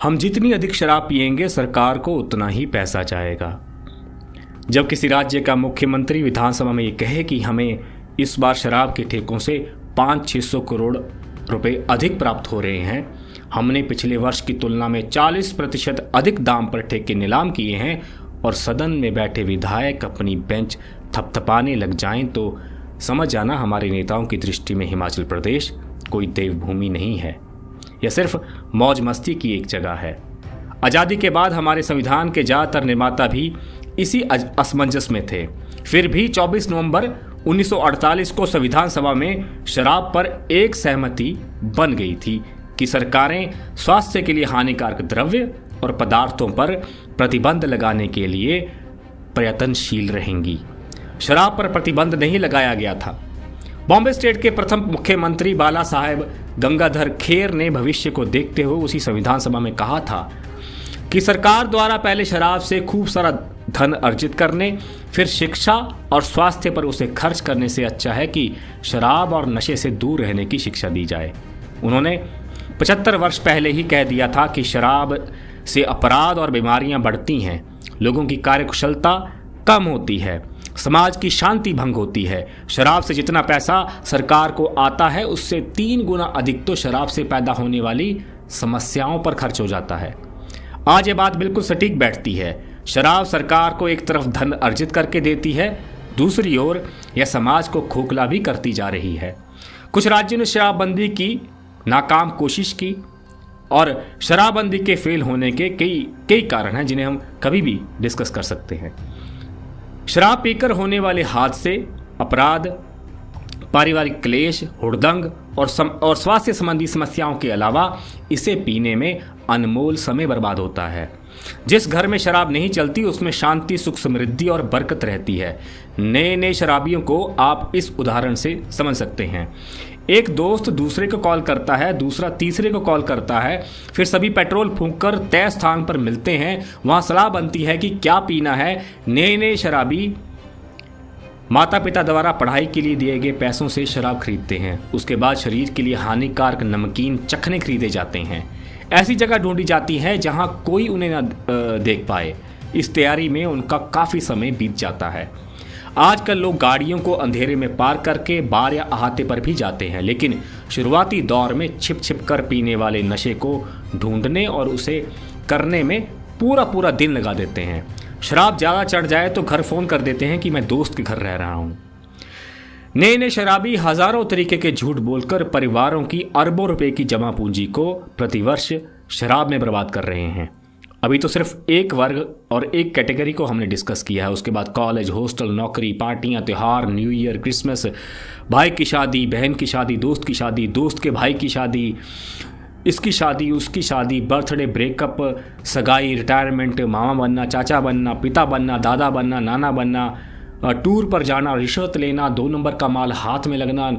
हम जितनी अधिक शराब पिएंगे सरकार को उतना ही पैसा जाएगा। जब किसी राज्य का मुख्यमंत्री विधानसभा में ये कहे कि हमें इस बार शराब के ठेकों से 500-600 करोड़ रुपए अधिक प्राप्त हो रहे हैं, हमने पिछले वर्ष की तुलना में 40% अधिक दाम पर ठेके नीलाम किए हैं, और सदन में बैठे विधायक अपनी बेंच थपथपाने लग जाएं, तो समझ जाना हमारे नेताओं की दृष्टि में हिमाचल प्रदेश कोई देवभूमि नहीं है, यह सिर्फ मौज मस्ती की एक जगह है। आज़ादी के बाद हमारे संविधान के ज़्यादातर निर्माता भी इसी असमंजस में थे। फिर भी 24 नवंबर 1948 को संविधान सभा में शराब पर एक सहमति बन गई थी कि सरकारें स्वास्थ्य के लिए हानिकारक द्रव्य और पदार्थों पर प्रतिबंध लगाने के लिए प्रयत्नशील रहेंगी। शराब पर प्रतिबंध नहीं लगाया गया था। बॉम्बे स्टेट के प्रथम मुख्यमंत्री बाला साहेब गंगाधर खेर ने भविष्य को देखते हुए उसी संविधान सभा में कहा था कि सरकार द्वारा पहले शराब से खूब सारा धन अर्जित करने, फिर शिक्षा और स्वास्थ्य पर उसे खर्च करने से अच्छा है कि शराब और नशे से दूर रहने की शिक्षा दी जाए। उन्होंने 75 वर्ष पहले ही कह दिया था कि शराब से अपराध और बीमारियां बढ़ती हैं, लोगों की कार्यकुशलता कम होती है, समाज की शांति भंग होती है। शराब से जितना पैसा सरकार को आता है उससे 3 गुना अधिक तो शराब से पैदा होने वाली समस्याओं पर खर्च हो जाता है। आज ये बात बिल्कुल सटीक बैठती है। शराब सरकार को एक तरफ धन अर्जित करके देती है, दूसरी ओर यह समाज को खोखला भी करती जा रही है। कुछ राज्यों ने शराबबंदी की नाकाम कोशिश की, और शराबबंदी के फेल होने के कई कारण हैं जिन्हें हम कभी भी डिस्कस कर सकते हैं। शराब पीकर होने वाले हादसे, अपराध, पारिवारिक क्लेश, हुड़दंग और स्वास्थ्य संबंधी समस्याओं के अलावा इसे पीने में अनमोल समय बर्बाद होता है। जिस घर में शराब नहीं चलती उसमें शांति, सुख, समृद्धि और बरकत रहती है। नए नए शराबियों को आप इस उदाहरण से समझ सकते हैं। एक दोस्त दूसरे को कॉल करता है, दूसरा तीसरे को कॉल करता है, फिर सभी पेट्रोल फूंककर तय स्थान पर मिलते हैं। वहां सलाह बनती है कि क्या पीना है। नए नए शराबी माता पिता द्वारा पढ़ाई के लिए दिए गए पैसों से शराब खरीदते हैं। उसके बाद शरीर के लिए हानिकारक नमकीन चखने खरीदे जाते हैं। ऐसी जगह ढूंढी जाती है जहां कोई उन्हें न देख पाए। इस तैयारी में उनका काफ़ी समय बीत जाता है। आजकल लोग गाड़ियों को अंधेरे में पार्क करके बार या अहाते पर भी जाते हैं, लेकिन शुरुआती दौर में छिप छिप कर पीने वाले नशे को ढूंढने और उसे करने में पूरा दिन लगा देते हैं। शराब ज़्यादा चढ़ जाए तो घर फ़ोन कर देते हैं कि मैं दोस्त के घर रह रहा हूँ। नए नए शराबी हज़ारों तरीके के झूठ बोलकर परिवारों की अरबों रुपए की जमा पूंजी को प्रतिवर्ष शराब में बर्बाद कर रहे हैं। अभी तो सिर्फ एक वर्ग और एक कैटेगरी को हमने डिस्कस किया है। उसके बाद कॉलेज, हॉस्टल, नौकरी, पार्टियां, त्यौहार, न्यू ईयर, क्रिसमस, भाई की शादी, बहन की शादी, दोस्त की शादी, दोस्त के भाई की शादी, इसकी शादी, उसकी शादी, बर्थडे, ब्रेकअप, सगाई, रिटायरमेंट, मामा बनना, चाचा बनना, पिता बनना, दादा बनना, नाना बनना, टूर पर जाना, रिश्वत लेना, 2 नंबर का माल हाथ में लगना,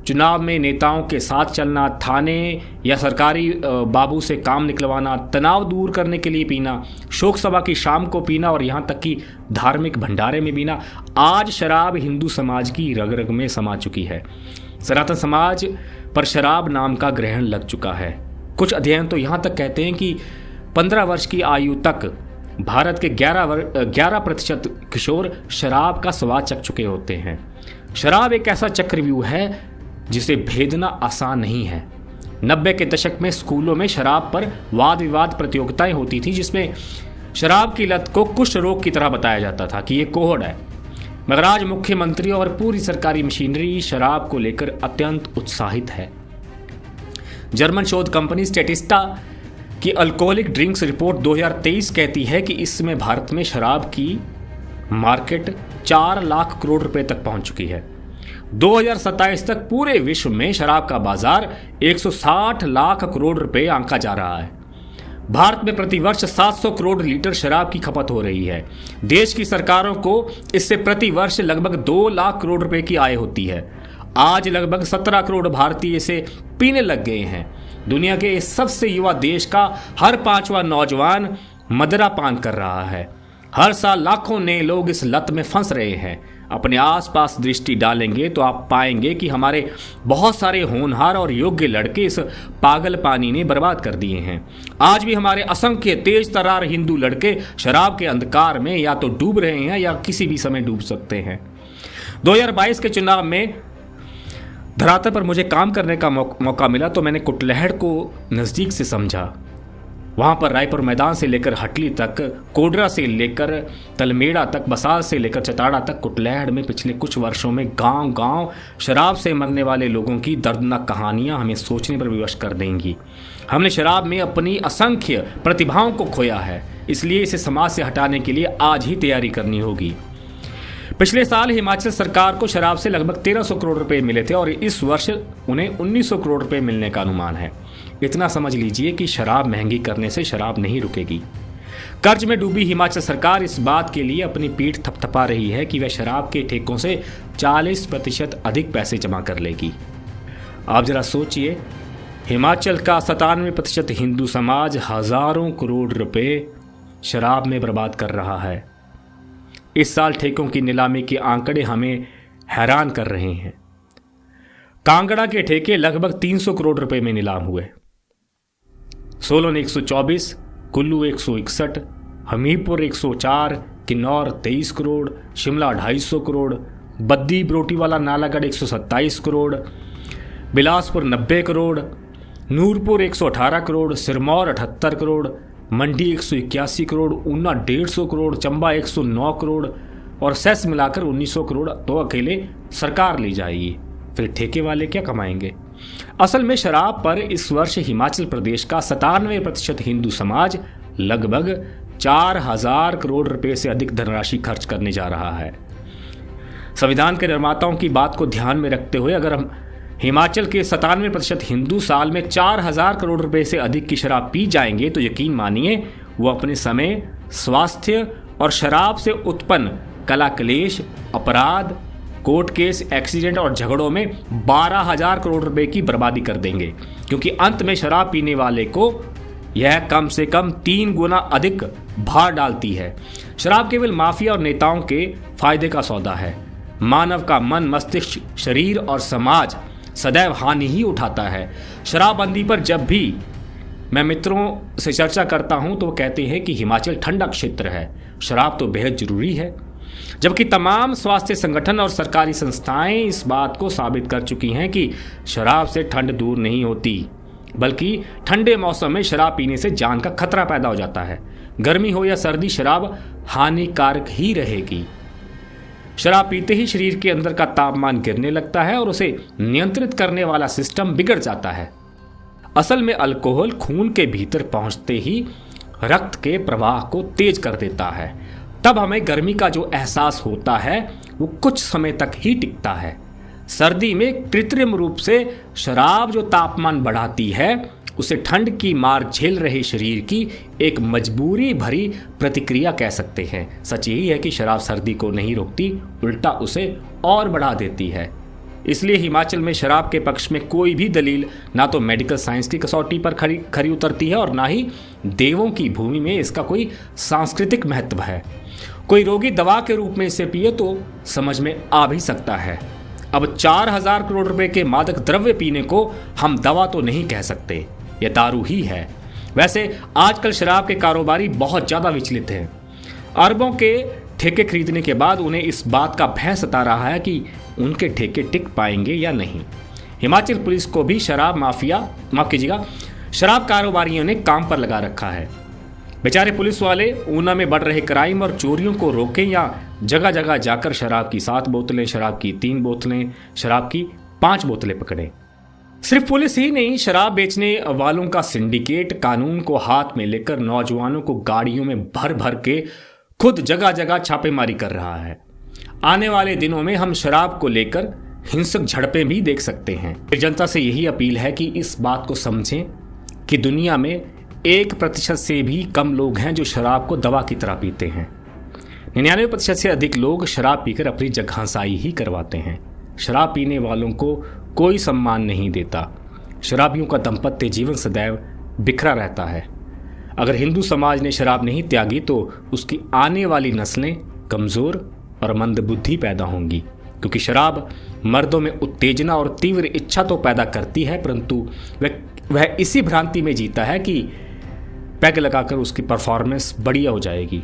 चुनाव में नेताओं के साथ चलना, थाने या सरकारी बाबू से काम निकलवाना, तनाव दूर करने के लिए पीना, शोक सभा की शाम को पीना और यहाँ तक कि धार्मिक भंडारे में पीना। आज शराब हिंदू समाज की रग रग में समा चुकी है। सनातन समाज पर शराब नाम का ग्रहण लग चुका है। कुछ अध्ययन तो यहाँ तक कहते हैं कि 15 वर्ष की आयु तक भारत के 11% किशोर शराब का स्वाद चख चुके होते हैं। शराब एक ऐसा चक्रव्यूह है जिसे भेदना आसान नहीं है। 90 के दशक में स्कूलों में शराब पर वाद विवाद प्रतियोगिताएं होती थी, जिसमें शराब की लत को कुष्ठ रोग की तरह बताया जाता था कि ये कोहड़ है। मगर आज मुख्यमंत्री और पूरी सरकारी मशीनरी शराब को लेकर अत्यंत उत्साहित है। जर्मन शोध कंपनी स्टेटिस्टा की अल्कोहलिक ड्रिंक्स रिपोर्ट 2023 कहती है कि इस समय भारत में शराब की मार्केट 4 लाख करोड़ रुपए तक पहुंच चुकी है। 2027 तक पूरे विश्व में शराब का बाजार 160 लाख करोड़ रुपए आंका जा रहा है। भारत में प्रतिवर्ष 700 करोड़ लीटर शराब की खपत हो रही है। देश की सरकारों को इससे प्रतिवर्ष लगभग 2 लाख करोड़ रुपए की आय होती है। आज लगभग 17 करोड़ भारतीय इसे पीने लग गए हैं। दुनिया के इस सबसे युवा देश का हर 5वां नौजवान मदिरा पान कर रहा है। हर साल लाखों नए लोग इस लत में फंस रहे हैं। अपने आसपास दृष्टि डालेंगे तो आप पाएंगे कि हमारे बहुत सारे होनहार और योग्य लड़के इस पागल पानी ने बर्बाद कर दिए हैं। आज भी हमारे असंख्य तेज तर्रार हिंदू लड़के शराब के अंधकार में या तो डूब रहे हैं या किसी भी समय डूब सकते हैं। 2022 के चुनाव में धरातल पर मुझे काम करने का मौका मिला तो मैंने कुटलैहड़ को नज़दीक से समझा। वहाँ पर रायपुर मैदान से लेकर हटली तक, कोडरा से लेकर तलमेड़ा तक, बसाल से लेकर चताड़ा तक कुटलैहड़ में पिछले कुछ वर्षों में गांव गांव शराब से मरने वाले लोगों की दर्दनाक कहानियां हमें सोचने पर विवश कर देंगी। हमने शराब में अपनी असंख्य प्रतिभाओं को खोया है, इसलिए इसे समाज से हटाने के लिए आज ही तैयारी करनी होगी। पिछले साल हिमाचल सरकार को शराब से लगभग 1300 करोड़ रुपए मिले थे और इस वर्ष उन्हें 1900 करोड़ रुपए मिलने का अनुमान है। इतना समझ लीजिए कि शराब महंगी करने से शराब नहीं रुकेगी। कर्ज में डूबी हिमाचल सरकार इस बात के लिए अपनी पीठ थपथपा रही है कि वह शराब के ठेकों से 40% अधिक पैसे जमा कर लेगी। आप जरा सोचिए, हिमाचल का 97% हिंदू समाज हजारों करोड़ रुपए शराब में बर्बाद कर रहा है। इस साल ठेकों की नीलामी के आंकड़े हमें हैरान कर रहे हैं। कांगड़ा के ठेके लगभग 300 करोड़ रुपए में नीलाम हुए। सोलन 124, कुल्लू 161, हमीरपुर 104, किन्नौर 23 करोड़, शिमला 250 करोड़, बद्दी बरोटीवाला नालागढ़ 127 करोड़, बिलासपुर 90 करोड़, नूरपुर 118 करोड़, सिरमौर 78 करोड़, मंडी 181 करोड़, ऊना 150 करोड़, चंबा 109 करोड़ और सेस मिलाकर 1900 करोड़ तो अकेले सरकार ले जाएगी। फिर ठेके वाले क्या कमाएंगे? असल में शराब पर इस वर्ष हिमाचल प्रदेश का 97% हिंदू समाज लगभग 4000 करोड़ रुपए से अधिक धनराशि खर्च करने जा रहा है। संविधान के निर्माताओं की बात को ध्यान में रखते हुए अगर हम हिमाचल के 97% हिंदू साल में 4000 करोड़ रुपए से अधिक की शराब पी जाएंगे तो यकीन मानिए वो अपने समय, स्वास्थ्य और शराब से उत्पन्न कला क्लेश, अपराध, कोर्ट केस, एक्सीडेंट और झगड़ों में 12000 करोड़ रुपए की बर्बादी कर देंगे, क्योंकि अंत में शराब पीने वाले को यह कम से कम 3 गुना अधिक भार डालती है। शराब केवल माफिया और नेताओं के फायदे का सौदा है। मानव का मन, मस्तिष्क, शरीर और समाज सदैव हानि ही उठाता है। शराबबंदी पर जब भी मैं मित्रों से चर्चा करता हूं तो वो कहते हैं कि हिमाचल ठंडा क्षेत्र है, शराब तो बेहद जरूरी है, जबकि तमाम स्वास्थ्य संगठन और सरकारी संस्थाएं इस बात को साबित कर चुकी हैं कि शराब से ठंड दूर नहीं होती, बल्कि ठंडे मौसम में शराब पीने से जान का खतरा पैदा हो जाता है। गर्मी हो या सर्दी, शराब हानिकारक ही रहेगी। शराब पीते ही शरीर के अंदर का तापमान गिरने लगता है और उसे नियंत्रित करने वाला सिस्टम बिगड़ जाता है। असल में अल्कोहल खून के भीतर पहुंचते ही रक्त के प्रवाह को तेज कर देता है। तब हमें गर्मी का जो एहसास होता है वो कुछ समय तक ही टिकता है। सर्दी में कृत्रिम रूप से शराब जो तापमान बढ़ाती है उसे ठंड की मार झेल रहे शरीर की एक मजबूरी भरी प्रतिक्रिया कह सकते हैं। सच यही है कि शराब सर्दी को नहीं रोकती, उल्टा उसे और बढ़ा देती है। इसलिए हिमाचल में शराब के पक्ष में कोई भी दलील ना तो मेडिकल साइंस की कसौटी पर खरी उतरती है और ना ही देवों की भूमि में इसका कोई सांस्कृतिक महत्व है। कोई रोगी दवा के रूप में इसे पिए तो समझ में आ भी सकता है। अब 4000 करोड़ रुपए के मादक द्रव्य पीने को हम दवा तो नहीं कह सकते, यह दारू ही है। वैसे आजकल शराब के कारोबारी बहुत ज़्यादा विचलित हैं। अरबों के ठेके खरीदने के बाद उन्हें इस बात का भय सता रहा है कि उनके ठेके टिक पाएंगे या नहीं। हिमाचल पुलिस को भी शराब कारोबारियों ने काम पर लगा रखा है। बेचारे पुलिस वाले ऊना में बढ़ रहे क्राइम और चोरियों को रोकें या जगह जगह जाकर शराब की 7 बोतलें, शराब की 3 बोतलें, शराब की 5 बोतलें पकड़ें। सिर्फ पुलिस ही नहीं, शराब बेचने वालों का सिंडिकेट कानून को हाथ में लेकर नौजवानों को गाड़ियों में भर भर के खुद जगह जगह छापेमारी कर रहा है। आने वाले दिनों में हम शराब को लेकर हिंसक झड़पें भी देख सकते हैं। जनता से यही अपील है कि इस बात को समझें कि दुनिया में 1% से भी कम लोग हैं जो शराब को दवा की तरह पीते हैं। 99% से अधिक लोग शराब पीकर अपनी जगहंसाई ही करवाते हैं। शराब पीने वालों को कोई सम्मान नहीं देता। शराबियों का दाम्पत्य जीवन सदैव बिखरा रहता है। अगर हिंदू समाज ने शराब नहीं त्यागी तो उसकी आने वाली नस्लें कमज़ोर, और मंदबुद्धि पैदा होंगी, क्योंकि शराब मर्दों में उत्तेजना और तीव्र इच्छा तो पैदा करती है, परंतु वह इसी भ्रांति में जीता है कि पैग लगाकर उसकी परफॉर्मेंस बढ़िया हो जाएगी।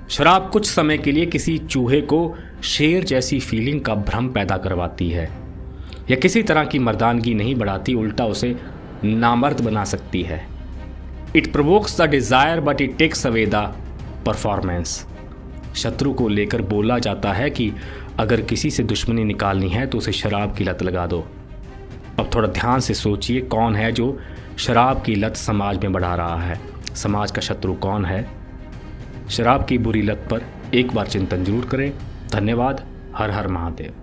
शराब कुछ समय के लिए किसी चूहे को शेर जैसी फीलिंग का भ्रम पैदा करवाती है। यह किसी तरह की मर्दानगी नहीं बढ़ाती, उल्टा उसे नामर्द बना सकती है। It provokes the desire but it takes away the performance. शत्रु को लेकर बोला जाता है कि अगर किसी से दुश्मनी निकालनी है तो उसे शराब की लत लगा दो। अब थोड़ा ध्यान से सोचिए, कौन है जो शराब की लत समाज में बढ़ा रहा है? समाज का शत्रु कौन है? शराब की बुरी लत पर एक बार चिंतन जरूर करें। धन्यवाद। हर हर महादेव।